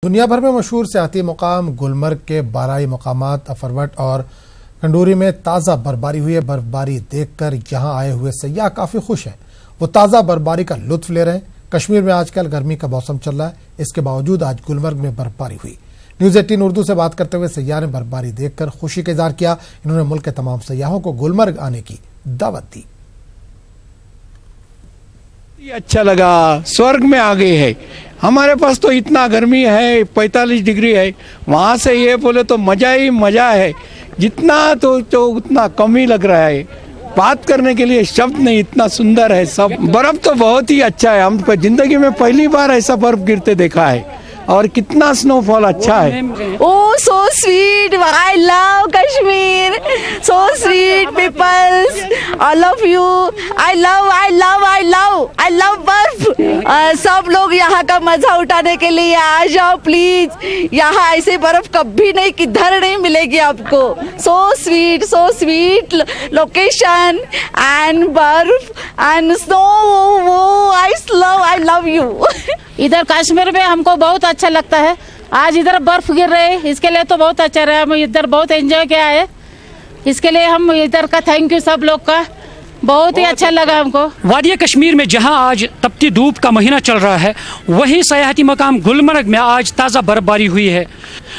दुनिया भर में मशहूर सियाहती मुकाम गुलमर्ग के बाराई मकामात अफरवट और कंडोरी में ताज़ा बर्फबारी हुई है। बर्फबारी देखकर यहाँ आए हुए सयाह काफ़ी खुश हैं। वो ताज़ा बर्फबारी का लुत्फ ले रहे हैं। कश्मीर में आजकल गर्मी का मौसम चल रहा है, इसके बावजूद आज गुलमर्ग में बर्फबारी हुई। न्यूज़ 18 उर्दू से बात करते हुए सयाह ने बर्फबारी देखकर खुशी का इज़हार किया। इन्होंने मुल्क के तमाम सयाहों को गुलमर्ग आने की दावत दी। अच्छा लगा, स्वर्ग में आ गए है। हमारे पास तो इतना गर्मी है, 45 डिग्री है। वहाँ से ये बोले तो मजा ही मजा है। जितना तो उतना कम ही लग रहा है। बात करने के लिए शब्द नहीं, इतना सुंदर है सब। बर्फ तो बहुत ही अच्छा है। हम जिंदगी में पहली बार ऐसा बर्फ गिरते देखा है और कितना स्नोफॉल अच्छा है। Oh, so sweet! I love Kashmir. So sweet peoples. I love you. I love बर्फ। सब लोग यहाँ का मजा उठाने के लिए आ जाओ प्लीज। यहाँ ऐसे बर्फ कभी नहीं, किधर नहीं मिलेगी आपको। So sweet location and बर्फ and snow. I love you. इधर कश्मीर में हमको बहुत अच्छा लगता है। आज इधर बर्फ गिर रहे हैं, इसके लिए तो बहुत अच्छा रहा। हम इधर बहुत एंजॉय किया है, इसके लिए हम इधर का थैंक यू सब लोग का। बहुत ही अच्छा लगा हमको। वादिया कश्मीर में जहां आज तपती धूप का महीना चल रहा है, वहीं सयाहती मकाम गुलमर्ग में आज ताज़ा बर्फबारी हुई है।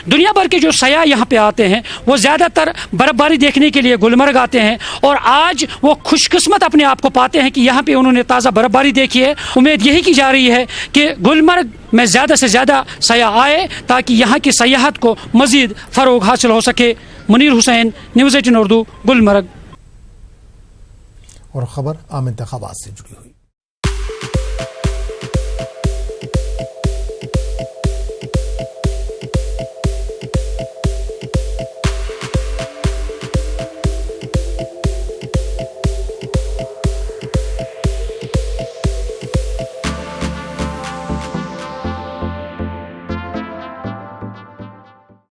दुनिया भर के जो सयाह यहाँ पे आते हैं वो ज़्यादातर बर्फबारी देखने के लिए गुलमर्ग आते हैं और आज वो खुशकिस्मत अपने आप को पाते हैं कि यहाँ पे उन्होंने ताज़ा बर्फबारी देखी है। उम्मीद यही की जा रही है कि गुलमर्ग में ज़्यादा से ज़्यादा सयाह आए ताकि यहाँ की सयाहत को मज़ीद फ़रोग हासिल हो सके। मुनीर हुसैन, न्यूज़ 18 उर्दू, गुलमर्ग। और खबर आम इंतखाबात से जुड़ी हुई।